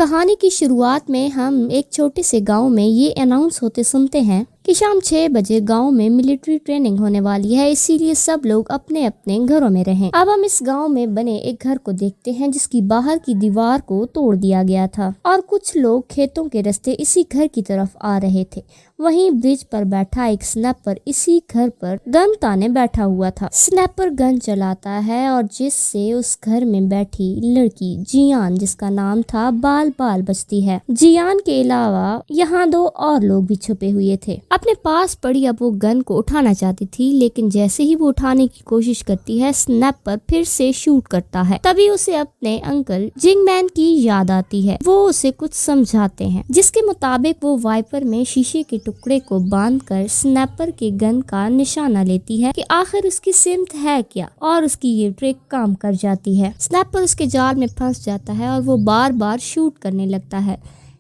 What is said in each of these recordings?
कहानी की शुरुआत में हम एक छोटे से गांव में ये अनाउंस होते सुनते हैं कि शाम 6 बजे गांव में मिलिट्री ट्रेनिंग होने वाली है, इसीलिए सब लोग अपने अपने घरों में रहें। अब हम इस गांव में बने एक घर को देखते हैं जिसकी बाहर की दीवार को तोड़ दिया गया था और कुछ लोग खेतों के रास्ते इसी घर की तरफ आ रहे थे। वहीं ब्रिज पर बैठा एक स्नैपर इसी घर पर गन ताने बैठा हुआ था। स्नैपर गन चलाता है और जिससे उस घर में बैठी लड़की जियान, जिसका नाम था, बाल बाल बचती है। जियान के अलावा यहाँ 2 और लोग भी छुपे हुए थे। अपने पास पड़ी अब वो गन को उठाना चाहती थी, लेकिन जैसे ही वो उठाने की कोशिश करती है स्नैपर फिर से शूट करता है। तभी उसे अपने अंकल जिंगमैन की याद आती है। वो उसे कुछ समझाते हैं जिसके मुताबिक वो वाइपर में शीशे के टुकड़े को बांधकर स्नैपर के गन का निशाना लेती है कि आखिर उसकी सिमत है क्या, और उसकी ये ट्रिक काम कर जाती है। स्नैपर उसके जाल में फंस जाता है और वो बार बार शूट करने लगता है,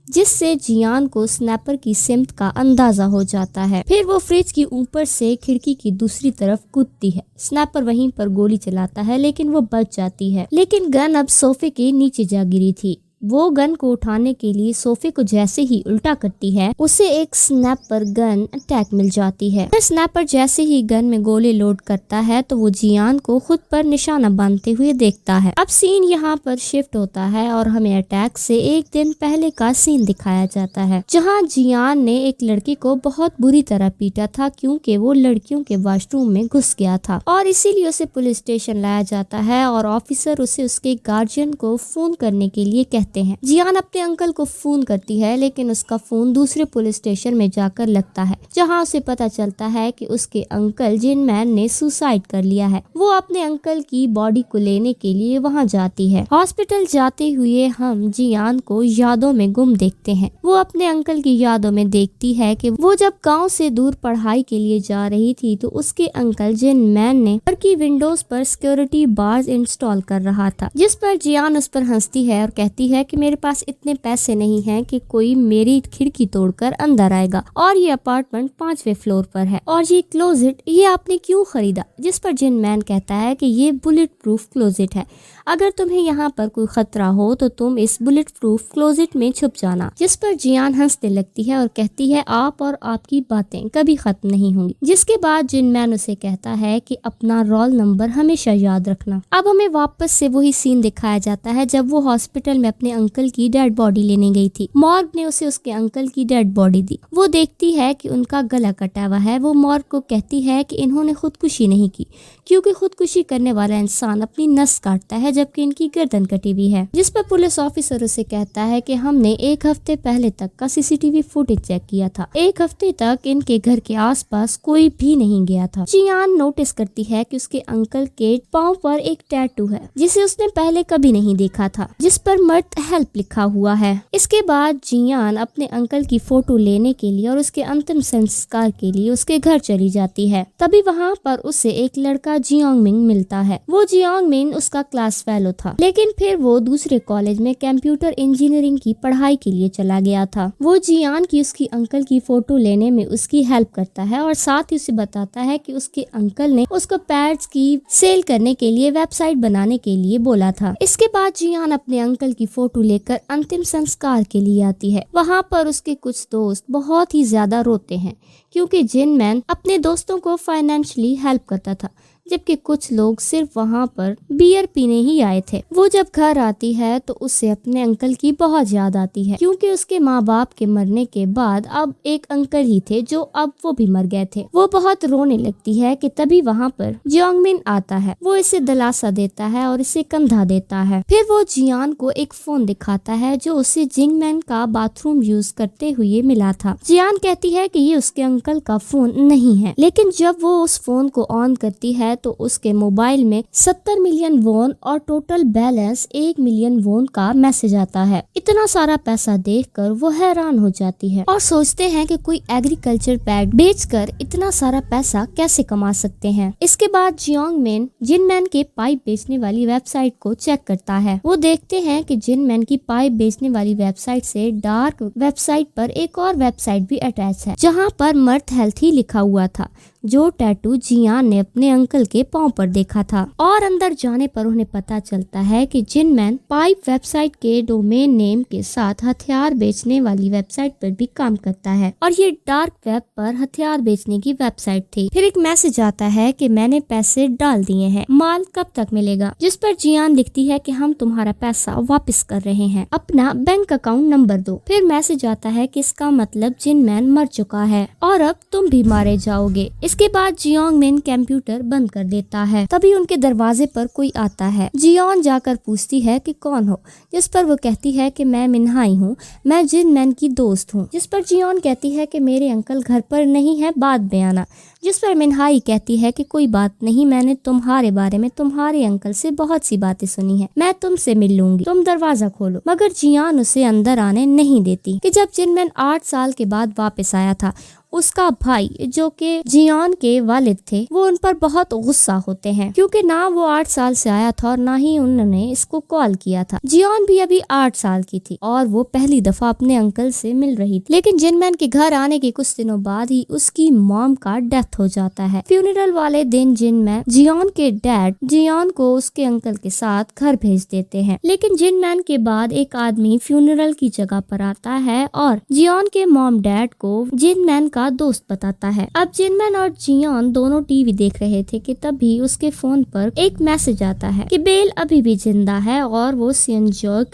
जिससे जियान को स्नैपर की सिमत का अंदाजा हो जाता है। फिर वो फ्रिज की ऊपर से खिड़की की दूसरी तरफ कूदती है। स्नैपर वहीं पर गोली चलाता है लेकिन वो बच जाती है, लेकिन गन अब सोफे के नीचे जा गिरी थी। वो गन को उठाने के लिए सोफे को जैसे ही उल्टा करती है उसे एक स्नैपर गन अटैक मिल जाती है। स्नैपर जैसे ही गन में गोली लोड करता है तो वो जियान को खुद पर निशाना बांधते हुए देखता है। अब सीन यहाँ पर शिफ्ट होता है और हमें अटैक से एक दिन पहले का सीन दिखाया जाता है, जहाँ जियान ने एक लड़की को बहुत बुरी तरह पीटा था क्योंकि वो लड़कियों के वॉशरूम में घुस गया था, और इसीलिए उसे पुलिस स्टेशन लाया जाता है और ऑफिसर उसे उसके गार्जियन को फोन करने के लिए कहते हैं। जियान अपने अंकल को फोन करती है लेकिन उसका फोन दूसरे पुलिस स्टेशन में जाकर लगता है, जहां उसे पता चलता है कि उसके अंकल जिनमैन ने सुसाइड कर लिया है। वो अपने अंकल की बॉडी को लेने के लिए वहां जाती है। हॉस्पिटल जाते हुए हम जियान को यादों में गुम देखते हैं। वो अपने अंकल की यादों में देखती है कि वो जब गांव से दूर पढ़ाई के लिए जा रही थी तो उसके अंकल जिनमैन ने घर की विंडोज पर सिक्योरिटी बार्स इंस्टॉल कर रहा था, जिस पर जियान उस पर हंसती है और कहती है कि मेरे पास इतने पैसे नहीं हैं कि कोई मेरी खिड़की तोड़कर अंदर आएगा, और ये अपार्टमेंट 5वें फ्लोर पर है, और ये क्लोजेट ये आपने क्यों खरीदा? जिस पर जिनमैन कहता है कि ये बुलेट प्रूफ क्लोजेट है, अगर तुम्हें यहाँ पर कोई खतरा हो तो तुम इस बुलेट प्रूफ क्लोजेट में छुप जाना। जिस पर जियान हंसने लगती है और कहती है आप और आपकी बातें कभी खत्म नहीं होंगी। जिसके बाद जिनमैन उसे कहता है कि अपना रोल नंबर हमेशा याद रखना। अब हमें वापस से वही सीन दिखाया जाता है जब वो हॉस्पिटल में अपने अंकल की डेड बॉडी लेने गई थी। मॉर्ग ने उसे उसके अंकल की डेड बॉडी दी। वो देखती है कि उनका गला कटा हुआ है। वो मॉर्ग को कहती है कि इन्होंने खुदकुशी नहीं की, क्योंकि खुदकुशी करने वाला इंसान अपनी नस काटता है जबकि इनकी गर्दन कटी हुई है। जिस पर पुलिस ऑफिसर उसे कहता है कि हमने 1 हफ्ते पहले तक का सीसीटीवी फुटेज चेक किया था। 1 हफ्ते तक इनके घर के आसपास कोई भी नहीं गया था। जियान नोटिस करती है कि उसके अंकल के पाँव पर एक टैटू है जिसे उसने पहले कभी नहीं देखा था, जिस पर मर्द हेल्प लिखा हुआ है। इसके बाद जियान अपने अंकल की फोटो लेने के लिए और उसके अंतिम संस्कार के लिए उसके घर चली जाती है। तभी वहाँ पर उसे एक लड़का जियोंगमिन मिलता है। वो जियोंगमिन उसका क्लास फेलो था, लेकिन फिर वो दूसरे कॉलेज में कंप्यूटर इंजीनियरिंग की पढ़ाई के लिए चला गया था। वो जियान की उसकी अंकल की फोटो लेने में उसकी हेल्प करता है और साथ ही उसे बताता है कि उसके अंकल ने उसको पैड्स की सेल करने के लिए वेबसाइट बनाने के लिए बोला था। इसके बाद जियान अपने अंकल की फोटो लेकर अंतिम संस्कार के लिए आती है। वहाँ पर उसके कुछ दोस्त बहुत ही ज्यादा रोते हैं क्योंकि जिनमैन अपने दोस्तों को फाइनेंशियली हेल्प करता था, जबकि कुछ लोग सिर्फ वहाँ पर बियर पीने ही आए थे। वो जब घर आती है तो उसे अपने अंकल की बहुत याद आती है, क्योंकि उसके माँ बाप के मरने के बाद अब एक अंकल ही थे जो अब वो भी मर गए थे। वो बहुत रोने लगती है कि तभी वहाँ पर जियोंगमिन आता है। वो इसे दिलासा देता है और इसे कंधा देता है। फिर वो जियान को एक फोन दिखाता है जो उसे जिंगमैन का बाथरूम यूज करते हुए मिला था। जियान कहती है कि ये उसके अंकल का फोन नहीं है, लेकिन जब वो उस फोन को ऑन करती है तो उसके मोबाइल में 70 मिलियन वॉन और टोटल बैलेंस 1 मिलियन वॉन का मैसेज आता है। इतना सारा पैसा देखकर वो हैरान हो जाती है और सोचते हैं कि कोई एग्रीकल्चर पैड बेचकर इतना सारा पैसा कैसे कमा सकते हैं। इसके बाद जियोंगमिन जिनमैन के पाइप बेचने वाली वेबसाइट को चेक करता है। वो देखते हैं कि जिनमैन की पाइप बेचने वाली वेबसाइट से डार्क वेबसाइट पर एक और वेबसाइट भी अटैच है, जहाँ पर मर्थ हेल्थ ही लिखा हुआ था, जो टैटू जियान ने अपने अंकल के पांव पर देखा था। और अंदर जाने पर उन्हें पता चलता है कि जिनमैन पाइप वेबसाइट के डोमेन नेम के साथ हथियार बेचने वाली वेबसाइट पर भी काम करता है और ये डार्क वेब पर हथियार बेचने की वेबसाइट थी। फिर एक मैसेज आता है कि मैंने पैसे डाल दिए हैं, माल कब तक मिलेगा, जिस पर जियान लिखती है कि हम तुम्हारा पैसा वापस कर रहे हैं, अपना बैंक अकाउंट नंबर दो। फिर मैसेज आता है कि इसका मतलब जिनमैन मर चुका है और अब तुम भी मारे जाओगे। इसके बाद जियोंग मिन कंप्यूटर बंद कर देता है। तभी उनके दरवाजे पर कोई आता है। जियोन जाकर पूछती है कि कौन हो, जिस पर वो कहती है कि मैं मिन्हाई हूँ, मैं जिनमैन की दोस्त हूँ। जिस पर जियोन कहती है कि मेरे अंकल घर पर नहीं है, बाद में आना। जिस पर मिन्हाई कहती है कि कोई बात नहीं, मैंने तुम्हारे बारे में तुम्हारे अंकल से बहुत सी बातें सुनी है, मैं तुमसे मिल लूंगी, तुम दरवाजा खोलो। मगर जियान उसे अंदर आने नहीं देती। कि जब जिनमैन 8 साल के बाद वापस आया था, उसका भाई जो कि जियान के वालिद थे, वो उन पर बहुत गुस्सा होते हैं क्योंकि ना वो 8 साल से आया था और ना ही उन्होंने इसको कॉल किया था। जियान भी अभी 8 साल की थी और वो पहली दफा अपने अंकल से मिल रही थी। लेकिन जिनमैन के घर आने के कुछ दिनों बाद ही उसकी मॉम का डेथ हो जाता है। फ्यूनरल वाले दिन जिनमैन जियान के डैड जियान को उसके अंकल के साथ घर भेज देते हैं। लेकिन जिनमैन के बाद एक आदमी फ्यूनरल की जगह पर आता है और जियान के मॉम डैड को जिनमैन का दोस्त बताता है। अब जिनमैन और जियान दोनों टीवी देख रहे थे कि तभी उसके फोन पर एक मैसेज आता है कि बेल अभी भी जिंदा है और वो सियंगजोई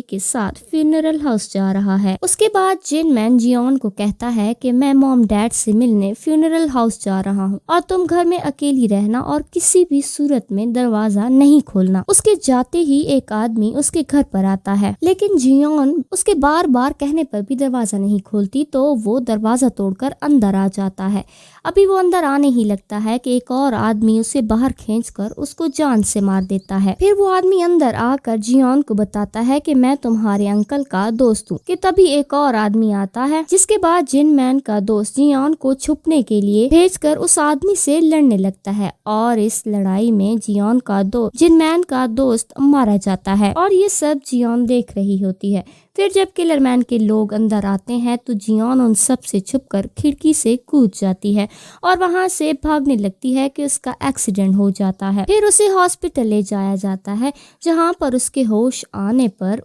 के साथ फ्यूनरल हाउस जा रहा है। उसके बाद जिनमैन जियान को कहता है कि मैं मॉम डैड से मिलने फ्यूनरल हाउस जा रहा हूँ और तुम घर में अकेली रहना और किसी भी सूरत में दरवाजा नहीं खोलना। उसके जाते ही एक आदमी उसके घर पर आता है, लेकिन जियान उसके बार बार कहने पर भी दरवाजा नहीं खोलती तो वो दरवाजा तोड़कर अंदर आ जाता है। अभी वो अंदर आने ही लगता है कि एक और आदमी उसे बाहर खींचकर उसको जान से मार देता है। फिर वो आदमी अंदर आकर जियान को बताता है कि मैं तुम्हारे अंकल का दोस्त हूँ। कि तभी एक और आदमी आता है, जिसके बाद जिनमैन का दोस्त जियान को छुपने के लिए भेजकर उस आदमी से लड़ने लगता है और इस लड़ाई में जिनमैन का दोस्त मारा जाता है और ये सब जियान देख रही होती है। फिर जब किलरमैन के लोग अंदर आते हैं तो जियान उन सब से छुपकर खिड़की से कूद जाती है और वहां से भागने लगती है कि उसका एक्सीडेंट हो जाता है। फिर उसे हॉस्पिटल ले जाया जाता है, जहां पर उसके होश आने पर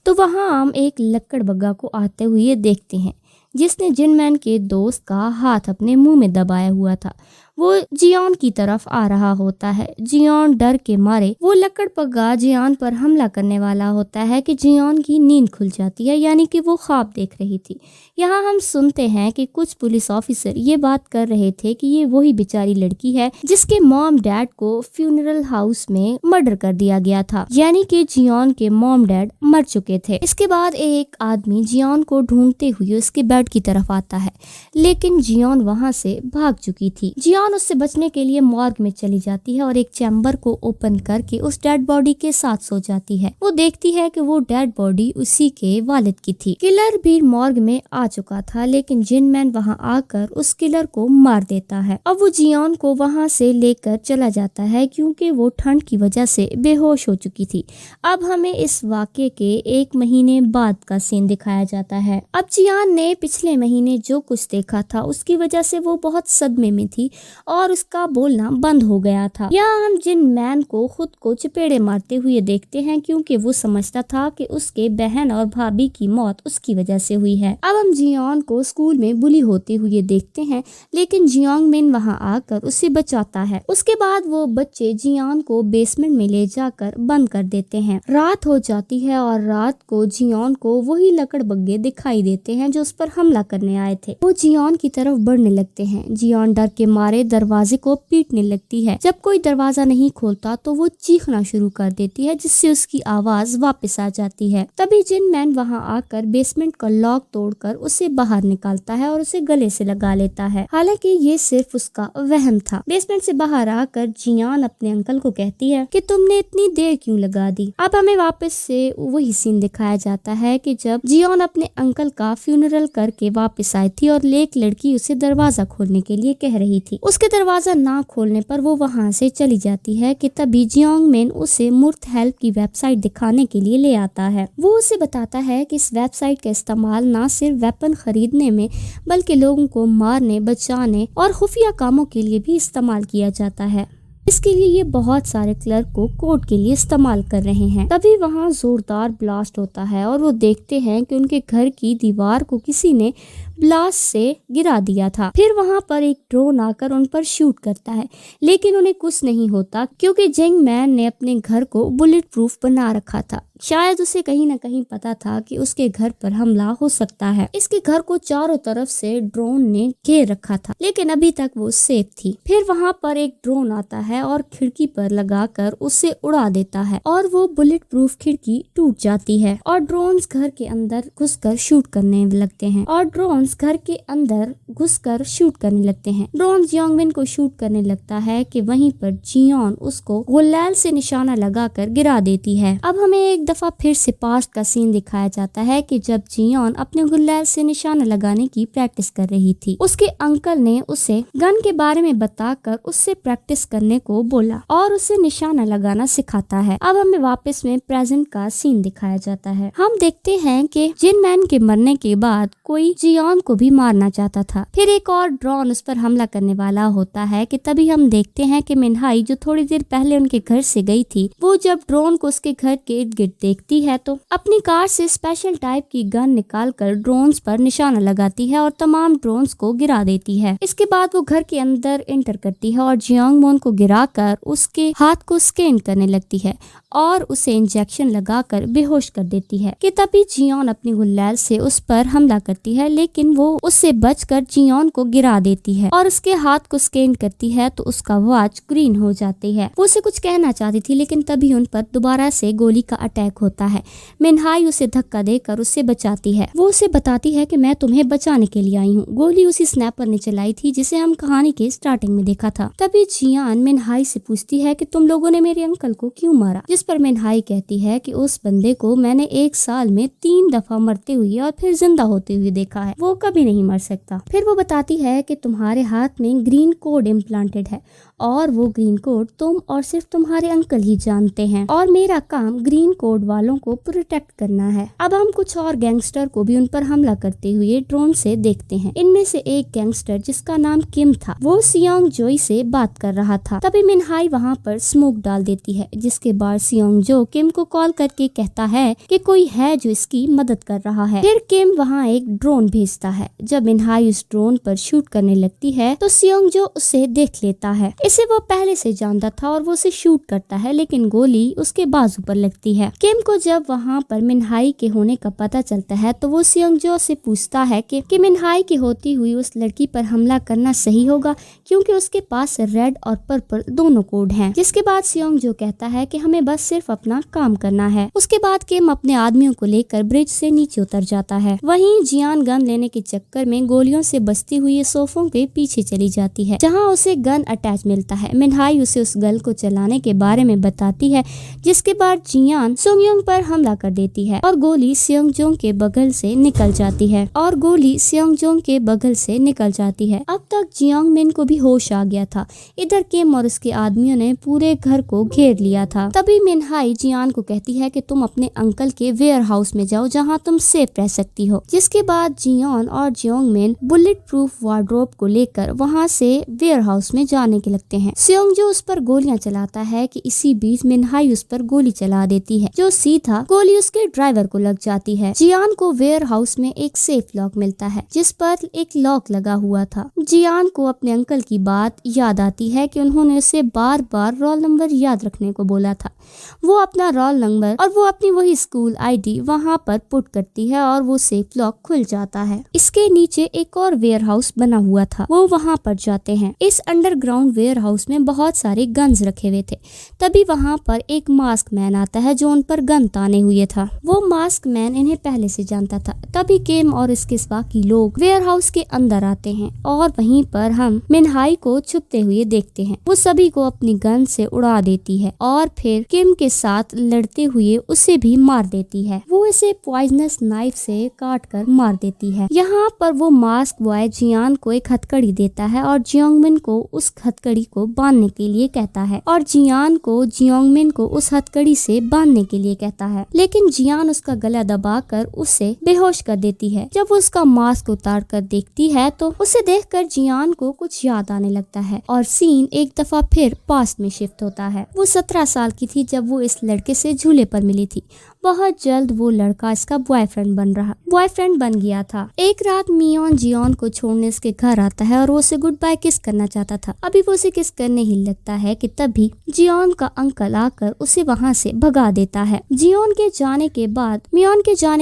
वहां हम एक लकड़ बग्गा को आते हुए देखते हैं, जिसने जिनमैन के दोस्त का हाथ अपने मुंह में दबाया हुआ था। वो जियान की तरफ आ रहा होता है। जियान डर के मारे वो लकड़ बग्गा जियान पर हमला करने वाला होता है कि जियान की नींद खुल जाती है, यानी कि वो ख्वाब देख रही थी। यहाँ हम सुनते हैं कि कुछ पुलिस ऑफिसर ये बात कर रहे थे कि ये वही बेचारी लड़की है जिसके मॉम डैड को फ्यूनरल हाउस में मर्डर कर दिया गया था, यानी कि जियान के मॉम डैड मर चुके थे। इसके बाद एक आदमी जियान को ढूंढते हुए उसके बेड की तरफ आता है, लेकिन जियान वहाँ से भाग चुकी थी। जियान उससे बचने के लिए मॉर्ग में चली जाती है और एक चैम्बर को ओपन करके उस डेड बॉडी के साथ सो जाती है। वो देखती है कि वो डेड बॉडी उसी के वालिद की थी। किलर भी मॉर्ग में आ चुका था, लेकिन जिनमैन वहां आकर उस किलर को मार देता है। अब वो जियान को वहां से लेकर चला जाता है क्योंकि वो ठंड की वजह से बेहोश हो चुकी थी। अब हमें इस वाक़ये के 1 महीने बाद का सीन दिखाया जाता है। अब जियान ने पिछले महीने जो कुछ देखा था उसकी वजह से वो बहुत सदमे में थी और उसका बोलना बंद हो गया था। यहाँ हम जिनमैन को खुद को चपेड़े मारते हुए देखते हैं क्योंकि वो समझता था कि उसके बहन और भाभी की मौत उसकी वजह से हुई है। अब हम जियान को स्कूल में बुली होते हुए देखते हैं, लेकिन जियोंग मिन वहां आकर उसे बचाता है। उसके बाद वो बच्चे जियान को बेसमेंट में ले जाकर बंद कर देते हैं। रात हो जाती है और रात को जियान को वही लकड़ बग्गे दिखाई देते हैं जो उस पर हमला करने आए थे। वो जियान की तरफ बढ़ने लगते हैं। जियान डर के मारे दरवाजे को पीटने लगती है। जब कोई दरवाजा नहीं खोलता तो वो चीखना शुरू कर देती है, जिससे उसकी आवाज वापस आ जाती है। तभी जिनमैन वहां आकर बेसमेंट का लॉक तोड़कर उसे बाहर निकालता है और उसे गले से लगा लेता है। हालांकि ये सिर्फ उसका वहम था। बेसमेंट से बाहर आकर जियान अपने अंकल को कहती है कि तुमने इतनी देर क्यों लगा दी। अब हमें वापस से वही सीन दिखाया जाता है कि जब जियान अपने अंकल का फ्यूनरल करके वापस आई थी और एक लड़की उसे दरवाजा खोलने के लिए कह रही थी। उसके दरवाजा ना खोलने पर वो वहाँ से चली जाती है कि तभी जियोंग मिन उसे मुफ्त हेल्प की वेबसाइट दिखाने के लिए ले आता है। वो उसे बताता है कि इस वेबसाइट का इस्तेमाल ना सिर्फ वेपन खरीदने में बल्कि लोगों को मारने, बचाने और खुफिया कामों के लिए भी इस्तेमाल किया जाता है। इसके लिए ये बहुत सारे क्लर्क को कोड के लिए इस्तेमाल कर रहे हैं। तभी वहाँ जोरदार ब्लास्ट होता है और वो देखते हैं कि उनके घर की दीवार को किसी ने ब्लास्ट से गिरा दिया था। फिर वहाँ पर एक ड्रोन आकर उन पर शूट करता है, लेकिन उन्हें कुछ नहीं होता क्योंकि जिंग मैन ने अपने घर को बुलेट प्रूफ बना रखा था। शायद उसे कहीं न कहीं पता था कि उसके घर पर हमला हो सकता है। इसके घर को चारों तरफ से ड्रोन ने घेर रखा था, लेकिन अभी तक वो सेफ थी। फिर वहाँ पर एक ड्रोन आता है और खिड़की पर लगाकर उसे उड़ा देता है और वो बुलेट प्रूफ खिड़की टूट जाती है और ड्रोन्स घर के अंदर घुसकर शूट करने लगते हैं ड्रोन जियोंग मिन को शूट करने लगता है कि वहीं पर जियोन उसको गुल्लैल से निशाना लगाकर गिरा देती है। अब हमें एक दफा फिर से पास्ट का सीन दिखाया जाता है कि जब जियोन अपने गुल्लैल से निशाना लगाने की प्रैक्टिस कर रही थी, उसके अंकल ने उसे गन के बारे में बताकर उससे प्रैक्टिस करने को बोला और उसे निशाना लगाना सिखाता है। अब हमें वापस में प्रेजेंट का सीन दिखाया जाता है। हम देखते हैं कि जिन मैन के मरने के बाद कोई जियोन को भी मारना चाहता था। फिर एक और ड्रोन उस पर हमला करने वाला होता है कि तभी हम देखते हैं कि मिनहाई जो थोड़ी देर पहले उनके घर से गई थी, वो जब ड्रोन को उसके घर के इर्द गिर्द देखती है तो अपनी कार से स्पेशल टाइप की गन निकालकर ड्रोन्स पर निशाना लगाती है और तमाम ड्रोन्स को गिरा देती है। इसके बाद वो घर के अंदर एंटर करती है और जियोंग मोन को गिराकर उसके हाथ को स्कैन करने लगती है और उसे इंजेक्शन लगाकर बेहोश कर देती है कि तभी जियोन अपनी गुल्लैल से उस पर हमला करती है, लेकिन वो उससे बचकर जियोन को गिरा देती है और उसके हाथ को स्कैन करती है तो उसका वॉच ग्रीन हो जाती है। वो उसे कुछ कहना चाहती थी, लेकिन तभी उन पर दोबारा से गोली का अटैक होता है। मिनहाई उसे धक्का देकर उससे बचाती है। वो उसे बताती है कि मैं तुम्हें बचाने के लिए आई हूँ। गोली उसी स्नैपर ने चलाई थी जिसे हम कहानी के स्टार्टिंग में देखा था। तभी जियान मिनहाई से पूछती है कि तुम लोगों ने मेरे अंकल को क्यों मारा, जिस पर मिनहाई कहती है कि उस बंदे को मैंने 1 साल में 3 दफा मरते हुए और फिर जिंदा होते हुए देखा है, वो कभी नहीं मर सकता। फिर वो बताती है कि तुम्हारे हाथ में ग्रीन कोड इम्प्लांटेड है और वो ग्रीन कोड तुम और सिर्फ तुम्हारे अंकल ही जानते हैं और मेरा काम ग्रीन कोड वालों को प्रोटेक्ट करना है। अब हम कुछ और गैंगस्टर को भी उन पर हमला करते हुए ड्रोन से देखते हैं। इनमें से एक गैंगस्टर जिसका नाम किम था, वो सियोंग जोई से बात कर रहा था। तभी मिनहाई वहाँ पर स्मोक डाल देती है, जिसके बाद सियोंग जो किम को कॉल करके कहता है कि कोई है जो इसकी मदद कर रहा है। फिर किम वहाँ एक ड्रोन भेजता है। जब मिनहाई उस ड्रोन पर शूट करने लगती है तो सियोंग जो उसे देख लेता है। इसे वो पहले से जानता था और वो उसे शूट करता है, लेकिन गोली उसके बाजू पर लगती है। किम को जब वहाँ पर मिनहाई के होने का पता चलता है तो वो सियोंग जो से पूछता है कि मिनहाई की होती हुई उस लड़की पर हमला करना सही होगा, क्योंकि उसके पास रेड और पर्पल दोनों कोड हैं। जिसके बाद सियोंग जो कहता है कि हमें बस सिर्फ अपना काम करना है। उसके बाद किम अपने आदमियों को लेकर ब्रिज से नीचे उतर जाता है। वहीं जियान गन लेने के चक्कर में गोलियों से बचती हुई सोफों के पीछे चली जाती है, जहां उसे गन अटैच मिलता है। मिनहाई उसे उस गन को चलाने के बारे में बताती है, जिसके बाद जियान सुंगयोंग पर हमला कर देती है और गोली सियोंगजोंग के बगल से निकल जाती है। अब तक जियोंग मिन को भी होश आ गया था। इधर किम और उसके आदमियों ने पूरे घर को घेर लिया था। तभी मिनहाई जियान को कहती है कि तुम अपने अंकल के वेयर हाउस में जाओ, जहां तुम सेफ रह सकती हो। जिसके बाद जियोन और जियोंग मिन बुलेट प्रूफ वार्डरोब को लेकर वहां से वेयर हाउस में जाने के लगते हैं। सियोंग जो उस पर गोलियां चलाता है कि इसी बीच मिनहाई उस पर गोली चला देती है, जो सीधा गोली उसके ड्राइवर को लग जाती है। जियान को वेयर हाउस में एक सेफ लॉक मिलता है, जिस पर एक लॉक लगा हुआ था। जियान को अपने अंकल की बात याद आती है कि उन्होंने उसे बार बार रोल नंबर याद रखने को बोला था। वो अपना रोल नंबर और वो अपनी वही स्कूल आईडी वहां पर पुट करती है और वो सेफ लॉक खुल जाता है। इसके नीचे एक और वेयर हाउस बना हुआ था, वो वहां पर जाते हैं। इस अंडरग्राउंड वेयर हाउस में बहुत सारे गन्स रखे हुए थे। तभी वहाँ पर एक मास्क मैन आता है जो उन पर गन ताने हुए था। वो मास्क मैन इन्हें पहले से जानता था। तभी किम और इसके बाकी लोग वेयर हाउस के अंदर आते हैं और वहीं पर हम मिनहाई को छुपते हुए देखते हैं। वो सभी को अपनी गन से उड़ा देती है और फिर किम के साथ लड़ते हुए उसे भी मार देती है। वो इसे पॉइजनस नाइफ से काट कर मार देती है। यहाँ पर वो मास्क बॉय जियान को एक हथकड़ी देता है और जियोंगमिन को उस हथकड़ी को बांधने के लिए कहता है और जियान को जियोंगमिन को उस हथकड़ी से बांधने के लिए कहता है, लेकिन जियान उसका गला दबाकर उसे बेहोश कर देती है। जब वो उसका मास्क उतार कर देखती है तो उसे देखकर जियान को कुछ याद आने लगता है और सीन एक दफा फिर पास्ट में शिफ्ट होता है। वो 17 साल की थी जब वो इस लड़के से झूले पर मिली थी। बहुत जल्द वो लड़का इसका बॉयफ्रेंड बन गया था। एक रात मियोन जियोन को छोड़ने इसके घर आता है और वो उसे गुड बाय किस करना चाहता था। अभी वो उसे किस करने ही लगता है कि तभी जियोन का अंकल आकर उसे वहाँ से भगा देता है। मियोन के जाने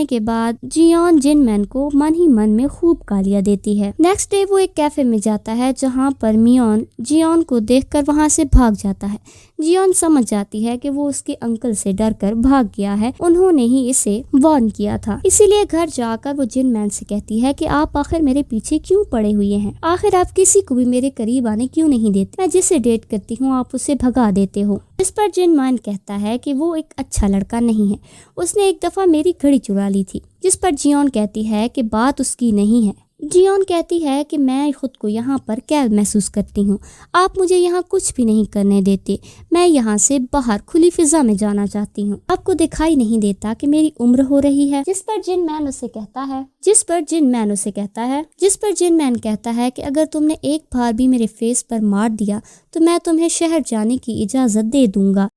के बाद जियोन जिनमैन को मन ही मन में खूब गालियाँ देती है। नेक्स्ट डे वो एक कैफे में जाता है जहाँ पर मियोन जियोन को देखकर वहाँ से भाग जाता है। जियोन समझ जाती है कि वो उसके अंकल से डरकर भाग गया है, उन्होंने ही इसे वार्न किया था। इसीलिए घर जाकर वो जिनमैन से कहती है कि आप आखिर मेरे पीछे क्यों पड़े हुए हैं? आखिर आप किसी को भी मेरे करीब आने क्यों नहीं देते? मैं जिसे डेट करती हूँ आप उसे भगा देते हो। इस पर जिनमैन कहता है कि वो एक अच्छा लड़का नहीं है, उसने एक दफा मेरी घड़ी चुरा ली थी। जिस पर जियोन कहती है कि बात उसकी नहीं है। जियोन कहती है कि मैं खुद को यहाँ पर कैद महसूस करती हूँ, आप मुझे यहाँ कुछ भी नहीं करने देते, मैं यहाँ से बाहर खुली फिजा में जाना चाहती हूँ, आपको दिखाई नहीं देता कि मेरी उम्र हो रही है? जिस पर जिनमैन कहता है कि अगर तुमने एक बार भी मेरे फेस पर मार दिया तो मैं तुम्हें शहर जाने की इजाजत दे दूंगा।